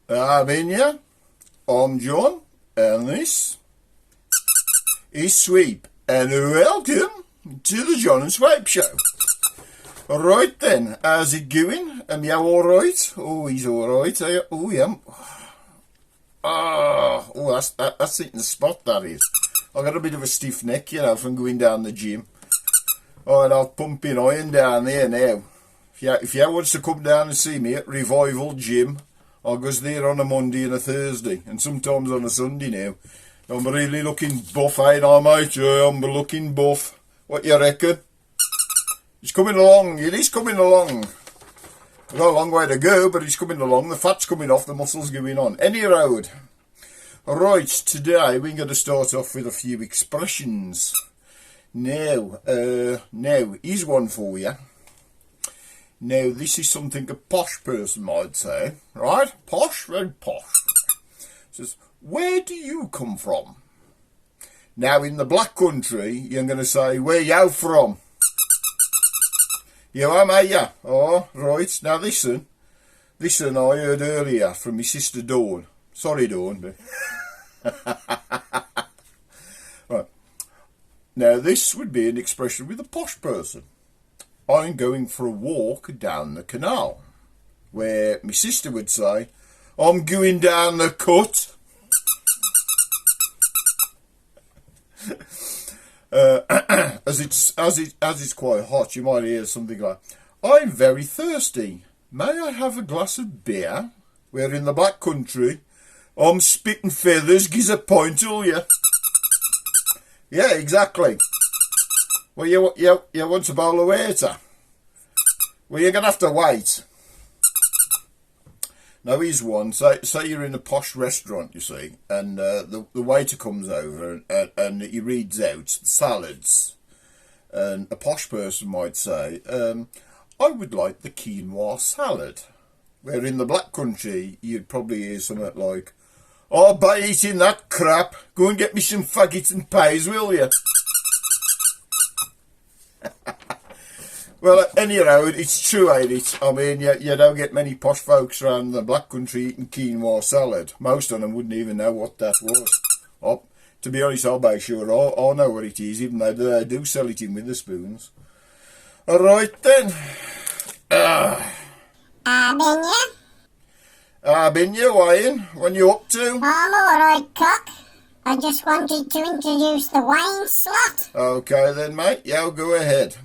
been here. I'm John, and this is Sweep, and welcome to the John and Sweep Show. Right then, how's it going? Am you alright? Oh, he's alright. Oh, yeah. That's hitting the spot, that is. I got a bit of a stiff neck, from going down the gym. Oh, and I'm pumping iron down there now. If you wants to come down and see me at Revival Gym, I goes there on a Monday and a Thursday, and sometimes on a Sunday now. I'm really looking buff, ain't I, mate? Yeah, I'm looking buff. What you reckon? It's coming along, it is coming along. We've got a long way to go, but it's coming along. The fat's coming off, the muscle's going on. Any road. Right, today we're going to start off with a few expressions. Now, here's one for you. Now, this is something a posh person might say, right? Posh, very posh. Says, where do you come from? Now, in the black country, you're going to say, where you from? You am, are you? Oh, right. Now, listen, I heard earlier from my sister Dawn. Sorry, Dawn, but... Right. Now, this would be an expression with a posh person. I'm going for a walk down the canal, where my sister would say, I'm going down the cut. As it's quite hot, you might hear something like, I'm very thirsty. May I have a glass of beer? Where in the black country, I'm spitting feathers, gives a pint, will you? Yeah, exactly. Well, you want a bowl of water? Well, you're going to have to wait. Now, here's one. Say you're in a posh restaurant, you see, and the waiter comes over and he reads out salads. And a posh person might say, I would like the quinoa salad. Where in the black country, you'd probably hear something like, oh, by eating that crap, go and get me some faggots and pies, will you? Well, anyhow, it's true, ain't it? I mean, you don't get many posh folks around the black country eating quinoa salad. Most of them wouldn't even know what that was. Oh, to be honest, I'll be sure I know what it is, even though they do sell it in witherspoons. All right, then. Been you, Wayne? What you up to? I'm alright, cock. I just wanted to introduce the Wayne slot. Okay then, mate. Yeah, go ahead.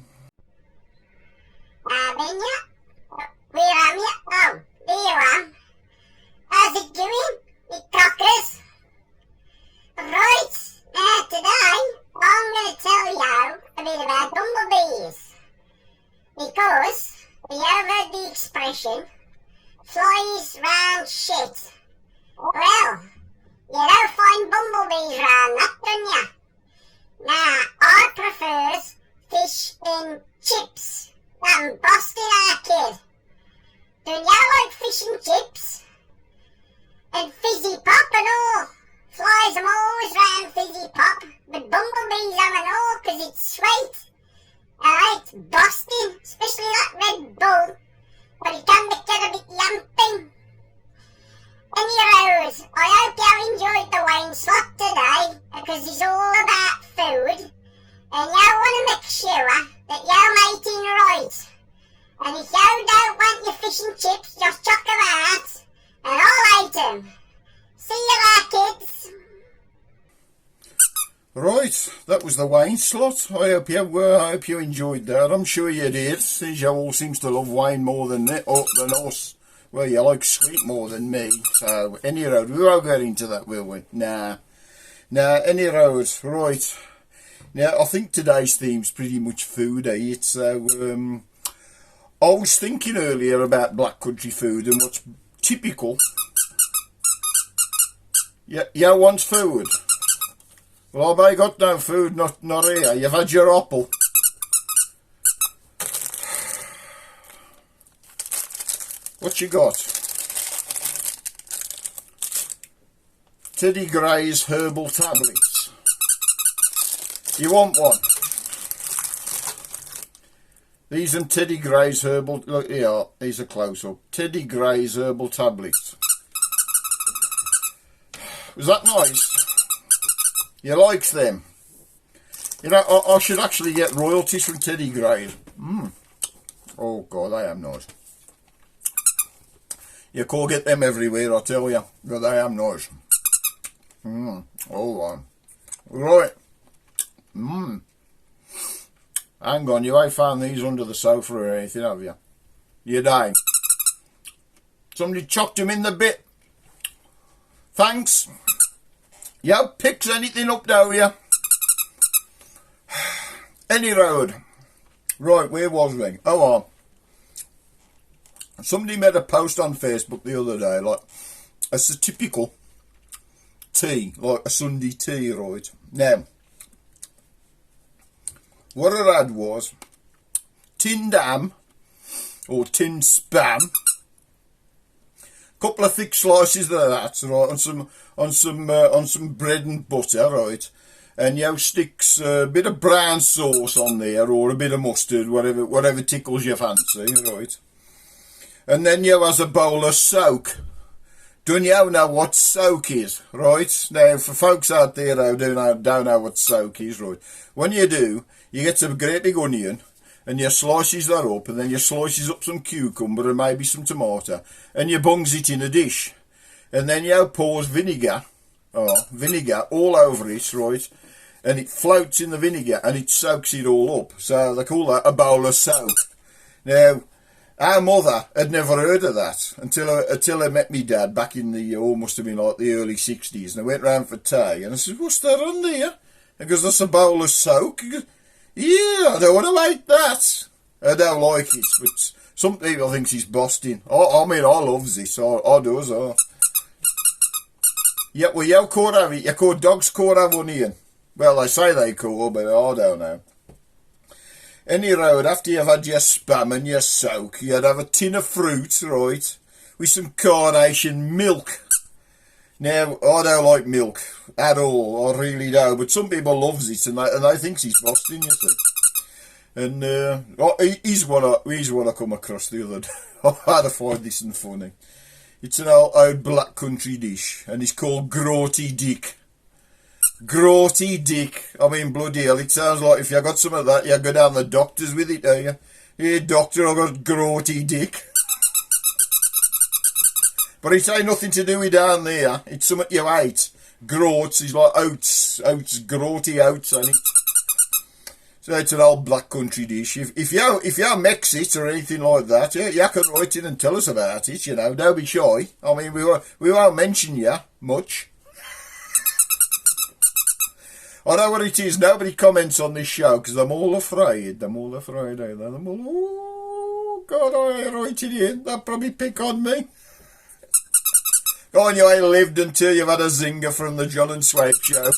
Been you? Where am you? Oh, there you are. How's it doing, you cockers? Right, now today I'm going to tell you a bit about bumblebees. Because we have heard the expression, flies round shit. Well, you don't find bumblebees round that, don't you? Now, I prefers fish and chips. I'm busting out, kid. Do you like fish and chips? And fizzy pop and all? Flies I'm always round fizzy pop, but bumblebees I'm and all 'cause it's sweet. Alright, busting, especially that Red Bull, but it can get a bit yumping. Anyways, I hope you enjoyed the Wayne slot today, because it's all about food, and you want to make sure that you're making right. And if you don't want your fish and chips, just chuck them out, and I'll eat them. See you later, kids. Right, that was the Wayne slot. I hope you enjoyed that. I'm sure you did, since you all seems to love Wayne more than us. Well, you like Sweet more than me. So, any road, we won't get into that, will we? Nah, any road. Right. Now, I think today's theme's pretty much food, It's so, I was thinking earlier about black country food and what's typical. You want food? Well, I got no food, not here. You've had your apple. What you got? Teddy Gray's herbal tablets. You want one? These are Teddy Gray's herbal... Look here, these are close up. Teddy Gray's herbal tablets. Was that nice? You likes them? You know, I should actually get royalties from Teddy Grade. Oh God, they am nice. You can't get them everywhere, I tell you. But they am nice. Hold on. Right. Hang on, you ain't found these under the sofa or anything, have you? You dying? Somebody chucked them in the bit. Thanks. You haven't picked anything up now, you? Any road. Right, where was we? Oh, well. Somebody made a post on Facebook the other day, like, it's a typical tea, like a Sunday tea, right? Now, what it had was tinned ham, or tinned spam, couple of thick slices of that, right, on some bread and butter, right, and you sticks a bit of brown sauce on there, or a bit of mustard, whatever tickles your fancy, right. And then you has a bowl of soak. Don't you know what soak is, right? Now, for folks out there who don't know what soak is, right? When you do, you get some great big onion, and you slices that up, and then you slices up some cucumber and maybe some tomato, and you bungs it in a dish. And then you pours vinegar all over it, right? And it floats in the vinegar, and it soaks it all up. So they call that a bowl of soak. Now, our mother had never heard of that until I met me dad back in the, must have been like the early 60s, and I went round for tea, and I said, what's that on there? And goes, that's a bowl of soak. He goes, yeah, I don't want to eat that. I don't like it, but some people think he's busting. I mean, I loves it, I does. Yeah, well, you could have it. You could, dogs could have onion. Well, they say they could, but I don't know. Any road, after you've had your spam and your soak, you'd have a tin of fruit, right, with some carnation milk. Now, I don't like milk at all, I really don't, but some people loves it, and they think he's busting, you see. And he's what I come across the other day. I had to find this and funny. It's an old black country dish, and it's called Grorty Dick. Grorty Dick. I mean, bloody hell, it sounds like if you got some of that, you go down the doctor's with it, do you? Hey, doctor, I got Grorty Dick. But it ain't nothing to do with down there. It's something you ate. Groats is like oats, grorty oats on it. So it's an old black country dish. If you mix it or anything like that, yeah, you can write in and tell us about it, you know. Don't be shy. I mean, we won't mention you much. I know what it is. Nobody comments on this show because I'm all afraid. I'm all, oh, God, I write it in. They'll probably pick on me. Go on, you ain't lived until you've had a zinger from the John and Swape show.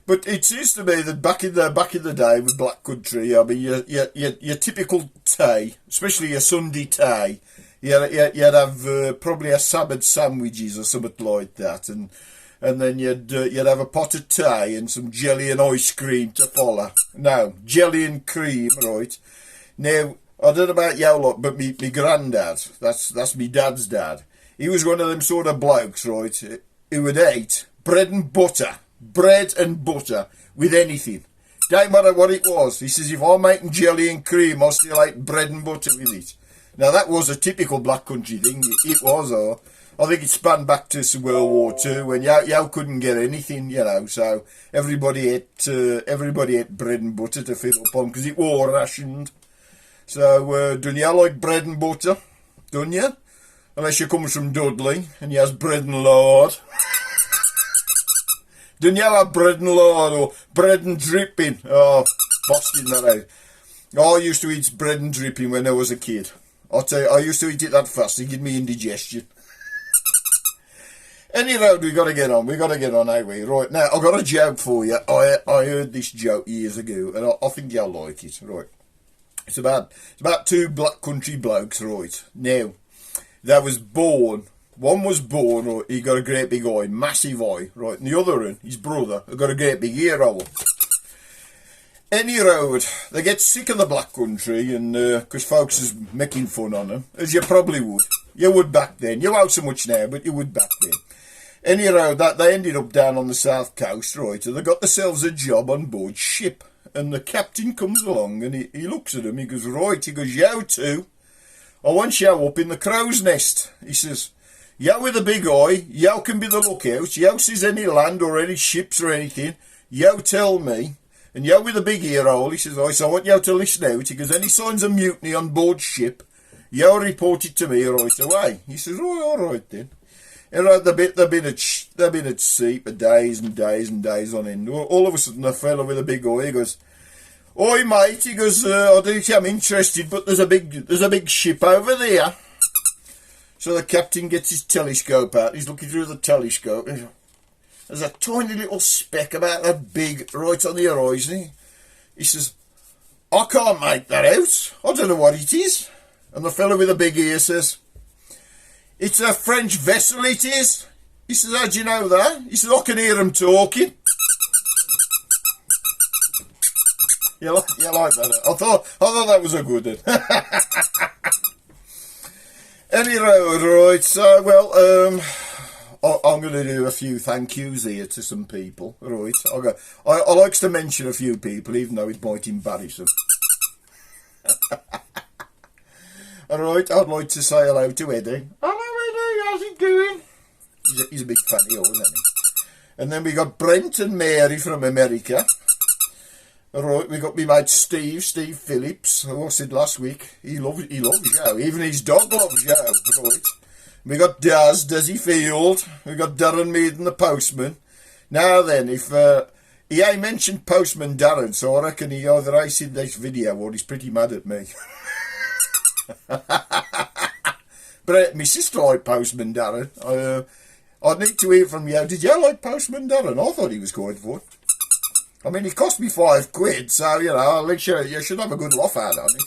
But it seems to me that back in the day with Black Country, I mean, your typical tea, especially your Sunday tea, you'd have probably a salmon sandwiches or something like that, and then you'd have a pot of tea and some jelly and ice cream to follow. No, jelly and cream, right? Now, I don't know about you lot, but me granddad, that's me dad's dad, he was one of them sort of blokes, right, who would eat bread and butter with anything. Don't matter what it was. He says, if I'm making jelly and cream, I'll still eat bread and butter with it. Now, that was a typical black country thing. It was, I think it spanned back to World War II when you couldn't get anything, you know, so everybody ate bread and butter to fill up on, because it was rationed. So, don't you like bread and butter? Don't you? Unless you comes from Dudley and you has bread and lard. Don't you have bread and lard or bread and dripping? Oh, busting that out. I used to eat bread and dripping when I was a kid. I'll tell you, I used to eat it that fast. It gave me indigestion. Any road, we got to get on, anyway. Right, now, I've got a joke for you. I heard this joke years ago, and I think you'll like it, right. It's about two black country blokes, right. Now, they was born, one was born, right, he got a great big eye, massive eye, right, and the other one, his brother, got a great big ear hole. Any road, they get sick of the black country, and because folks is making fun on them, as you probably would. You would back then. You won't so much now, but you would back then. Anyhow, that they ended up down on the south coast, right, and they got themselves a job on board ship. And the captain comes along and he looks at him, he goes, right, he goes, you two, I want you up in the crow's nest. He says, you with the big eye, you can be the lookout, you sees any land or any ships or anything, you tell me. And you with the big ear hole, he says, so I want you to listen out. He goes, any signs of mutiny on board ship, you report it to me right away. He says, oh, all right then. And they've been at sea for days and days and days on end. All of a sudden, the fella with a big eye, he goes, oi mate, he goes, I don't think I'm interested, but there's a big ship over there. So the captain gets his telescope out, he's looking through the telescope, and there's a tiny little speck about that big right on the horizon. He says, I can't make that out, I don't know what it is. And the fellow with the big ear says, it's a French vessel it is. He says, how do you know that? He says, I can hear them talking. You like that? I thought that was a good one. Anyhow, right, so, well, I'm going to do a few thank yous here to some people, right? I likes to mention a few people, even though it might embarrass them. Alright, I'd like to say hello to Eddie. Hello Eddie, how's it going? He's a big fan of yours, isn't he? And then we got Brent and Mary from America. Alright, we got me mate Steve Phillips, who I said last week, he loves you. Even his dog loves you. Right. We got Dazzy Field. We got Darren Mead and the postman. Now then, if he ain't mentioned Postman Darren, so I reckon he either ain't seen this video or he's pretty mad at me. But my sister liked Postman Darren. I need to hear from you. Did you like Postman Darren? I thought he was quite fun. I mean, he cost me £5, so, you know, at least you should have a good laugh out on it.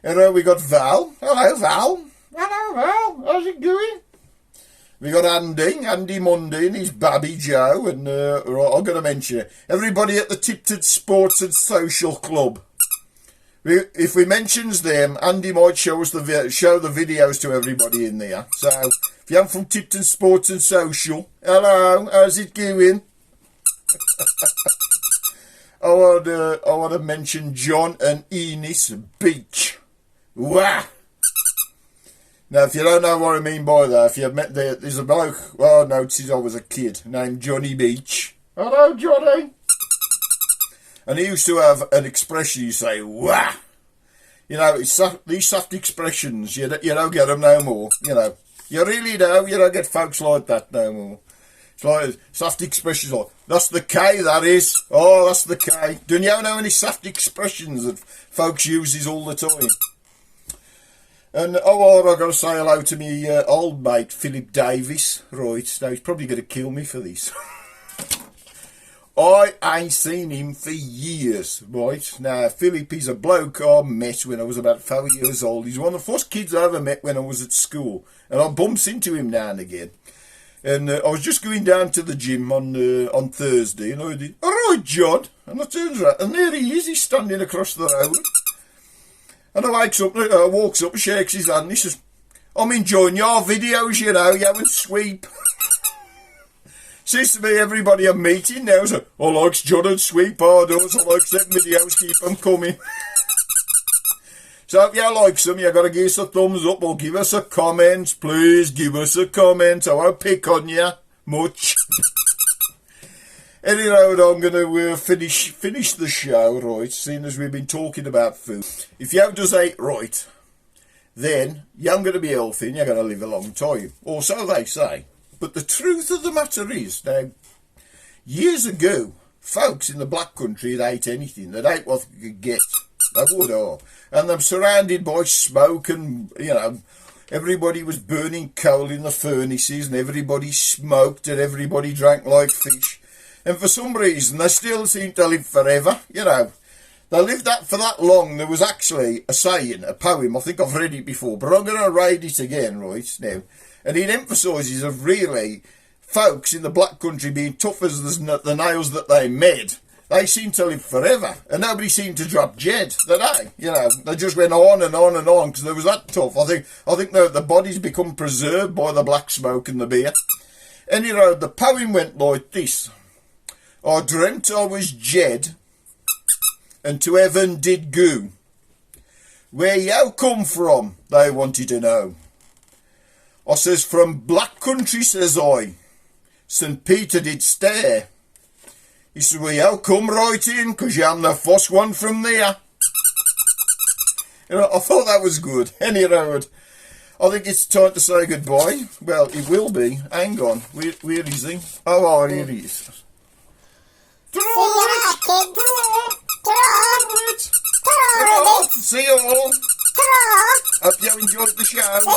And we got Val. Hello, Val. Hello, Val. How's it going? We got Andy Mundy and his babby Joe. And right, I'm going to mention it. Everybody at the Tipton Sports and Social Club. If we mentions them, Andy might show the videos to everybody in there. So, if you're from Tipton Sports and Social, hello, how's it going? I want to mention John and Eunice Beach. Wow! Now, if you don't know what I mean by that, if you've met there's a bloke, well, no, since I was a kid, named Johnny Beach. Hello, Johnny! And he used to have an expression, you say, wah! You know, it's these soft expressions, you don't get them no more, you know. You really don't, you don't get folks like that no more. It's like soft expressions like, that's the K, that is. Oh, that's the K. Don't you know any soft expressions that folks uses all the time? And, I've got to say hello to me old mate, Philip Davis. Right, now he's probably going to kill me for this. I ain't seen him for years, right? Now, Philip is a bloke I met when I was about 4 years old. He's one of the first kids I ever met when I was at school. And I bumps into him now and again. And I was just going down to the gym on Thursday, and I did, all right, John. And I turns around, and there he is. He's standing across the road. And I walks up and shakes his hand, and he says, I'm enjoying your videos, you know, you and Sweep. Says to me, everybody I'm meeting now, so, I likes John and Sweep, I likes them videos, keep them coming. So if you like some, you got to give us a thumbs up or give us a comment. Please give us a comment. I won't pick on you much. Anyhow, I'm going to finish the show, right, seeing as we've been talking about food. If you does eat right, then you're going to be healthy and you're going to live a long time. Or so they say. But the truth of the matter is, now, years ago, folks in the black country, they ate anything. They'd ate what they could get. They would all. And they're surrounded by smoke and, you know, everybody was burning coal in the furnaces and everybody smoked and everybody drank like fish. And for some reason, they still seem to live forever, you know. They lived that for that long. There was actually a saying, a poem, I think I've read it before, but I'm going to read it again, right, now. And it emphasises of really folks in the black country being tough as the nails that they made. They seemed to live forever, and nobody seemed to drop dead, did they? You know, they just went on and on and on because they was that tough. I think the bodies become preserved by the black smoke and the beer. Anyhow, the poem went like this. I dreamt I was Jed, and to heaven did go. Where you come from, they wanted to know. I says, from Black Country, says I. St. Peter did stare. He said, well, you come right in, 'cause you're the first one from there. You know, I thought that was good. Anyhow, I think it's time to say goodbye. Well, it will be. Hang on. Where is he? Oh, here he is. See you later, kids. Ta-ra. See you all. Ta-ra. Hope you enjoyed the show. See ya.